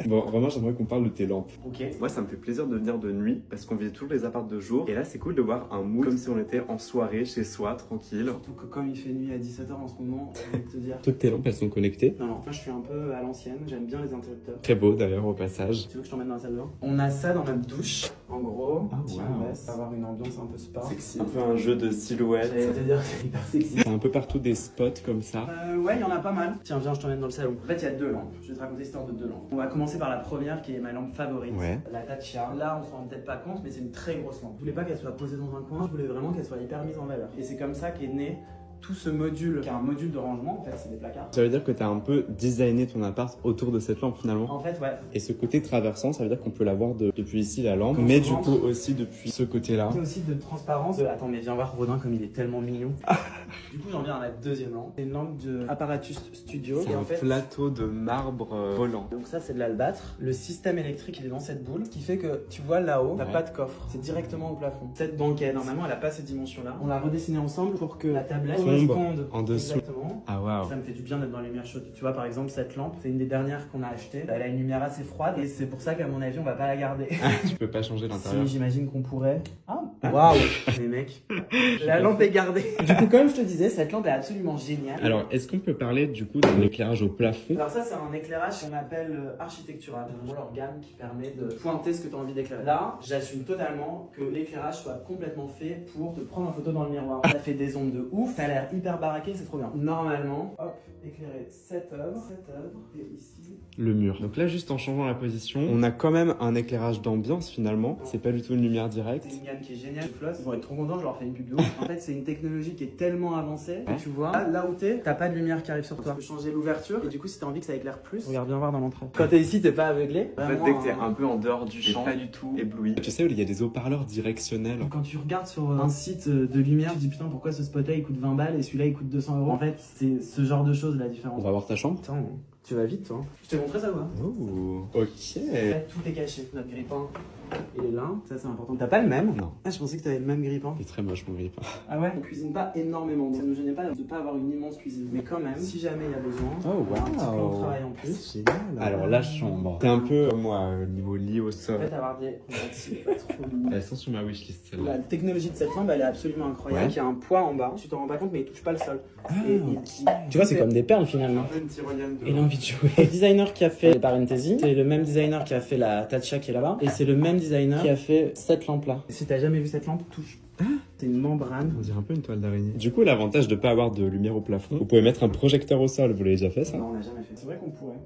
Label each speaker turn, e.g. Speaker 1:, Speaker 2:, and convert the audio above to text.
Speaker 1: Bon, vraiment, j'aimerais qu'on parle de tes lampes.
Speaker 2: Ok.
Speaker 1: Moi, ça me fait plaisir de venir de nuit parce qu'on vit toujours les apparts de jour. Et là, c'est cool de voir un mood comme si on était en soirée chez soi, tranquille.
Speaker 2: Surtout que comme il fait nuit à 17h en ce moment, j'ai envie de te dire.
Speaker 1: Toutes tes lampes, elles sont connectées.
Speaker 2: Non, moi je suis un peu à l'ancienne, j'aime bien les interrupteurs.
Speaker 1: Très beau d'ailleurs au passage.
Speaker 2: Tu veux que je t'emmène dans la salle de bain? On a ça dans notre douche, en gros.
Speaker 1: Ah,
Speaker 2: Tiens,
Speaker 1: wow.
Speaker 2: on laisse avoir une ambiance un peu spa.
Speaker 1: Sexy. Un peu un jeu de silhouette.
Speaker 2: J'allais te dire, c'est hyper sexy.
Speaker 1: C'est un peu partout des spots comme ça.
Speaker 2: Ouais, il y en a pas mal. Tiens, viens, je t'emmène dans le salon. En fait, il y a deux lampes. Je vais te raconter l'histoire de deux lampes. On va commencer par la première qui est ma lampe favorite.
Speaker 1: Ouais.
Speaker 2: La Tatcha. Là, on se rend peut-être pas compte, mais c'est une très grosse lampe. Je voulais pas qu'elle soit posée dans un coin, je voulais vraiment qu'elle soit hyper mise en valeur. Et c'est comme ça qu'est né tout ce module, qui est un module de rangement, en fait, c'est des placards.
Speaker 1: Ça veut dire que tu as un peu designé ton appart autour de cette lampe finalement.
Speaker 2: En fait, ouais.
Speaker 1: Et ce côté traversant, ça veut dire qu'on peut la voir depuis ici la lampe, mais du coup aussi depuis ce côté-là.
Speaker 2: C'est aussi de transparence. Attends, mais viens voir Rodin comme il est tellement mignon. Du coup, j'en viens à la deuxième lampe. C'est une lampe de Apparatus Studio.
Speaker 1: C'est
Speaker 2: Et
Speaker 1: un
Speaker 2: en fait,
Speaker 1: plateau de marbre volant.
Speaker 2: donc ça, c'est de l'albâtre. Le système électrique, il est dans cette boule, qui fait que tu vois là-haut, t'as
Speaker 1: Ouais.
Speaker 2: pas de coffre. C'est directement au plafond. Cette banquette, normalement, elle a pas ces dimensions-là. On l'a redessiné ensemble pour que la tablette corresponde
Speaker 1: en dessous.
Speaker 2: exactement.
Speaker 1: Ah waouh.
Speaker 2: Ça me fait du bien d'être dans les lumières chaudes. Tu vois, par exemple, cette lampe, c'est une des dernières qu'on a achetées. Elle a une lumière assez froide et c'est pour ça qu'à mon avis, on va pas la garder.
Speaker 1: Tu peux pas changer l'intérieur.
Speaker 2: Si, j'imagine qu'on pourrait. Ah, waouh! Les mecs, la lampe est gardée. Du coup, comme je te disais, cette lampe est absolument géniale.
Speaker 1: Alors, est-ce qu'on peut parler du coup d'un éclairage au plafond?
Speaker 2: Alors ça, c'est un éclairage qu'on appelle architectural. C'est vraiment l'organe qui permet de pointer ce que tu as envie d'éclairer. Là, j'assume totalement que l'éclairage soit complètement fait pour te prendre en photo dans le miroir. Ça fait des ondes de ouf, ça a l'air hyper baraqué, c'est trop bien. Normalement, hop, éclairer cette œuvre, et ici.
Speaker 1: Le mur. Donc là, juste en changeant la position, on a quand même un éclairage d'ambiance finalement. C'est pas du tout une lumière directe.
Speaker 2: C'est une gamme qui est géniale, je flotte. Ils vont être trop contents, je leur fais une pub de ouf. En fait, c'est une technologie qui est tellement avancée que tu vois, là où t'es, t'as pas de lumière qui arrive sur toi. Tu peux changer l'ouverture et du coup, si t'as envie que ça éclaire plus, regarde bien voir dans l'entrée. Quand t'es ici, t'es pas aveuglé.
Speaker 1: En fait, dès que t'es un peu en dehors du champ, pas du tout ébloui. Tu sais, il y a des haut-parleurs directionnels.
Speaker 2: Quand tu regardes sur un site de lumière, tu te dis putain, pourquoi ce spot-là il coûte 20 balles et celui-là il coûte 200 euros. En fait, c'est ce genre de choses la différence.
Speaker 1: On va voir ta chambre.
Speaker 2: Attends, tu vas vite toi. Je t'ai montré ça quoi.
Speaker 1: Oh, ok.
Speaker 2: En fait, tout est caché. Notre grille-pain, il est là. Ça, c'est important. T'as pas le même?
Speaker 1: Non.
Speaker 2: Ah, je pensais que t'avais le même grille-pain.
Speaker 1: Il est très moche mon grille-pain.
Speaker 2: Ah ouais? On cuisine pas énormément, donc ça ne nous gênait pas de pas avoir une immense cuisine. Mais quand même, si jamais il y a besoin,
Speaker 1: Oh
Speaker 2: un petit plan de
Speaker 1: waouh.
Speaker 2: travail en plus.
Speaker 1: C'est génial. Alors la chambre. C'est un peu comme moi, niveau lit au
Speaker 2: En
Speaker 1: sol.
Speaker 2: fait, avoir des. Regarde, c'est pas trop mignon.
Speaker 1: Elles sont sur ma wishlist celle-là.
Speaker 2: La technologie de cette lampe, elle est absolument incroyable.
Speaker 1: Ouais.
Speaker 2: Il y a un poids en bas, tu t'en rends pas compte, mais il touche pas le sol.
Speaker 1: Ah,
Speaker 2: Tu vois, c'est comme des perles finalement.
Speaker 1: Un peu une tyrolienne de...
Speaker 2: Et l'envie de jouer. Le designer qui a fait les Parentesi, c'est le même designer qui a fait la Tatcha qui est là-bas. Et c'est le même designer qui a fait cette lampe-là. Si t'as jamais vu cette lampe, touche. C'est une membrane.
Speaker 1: On dirait un peu une toile d'araignée. Du coup, l'avantage de pas avoir de lumière au plafond, vous pouvez mettre un projecteur au sol. Vous l'avez déjà fait ça?
Speaker 2: Non, on l'a jamais fait. C'est vrai qu'on pourrait.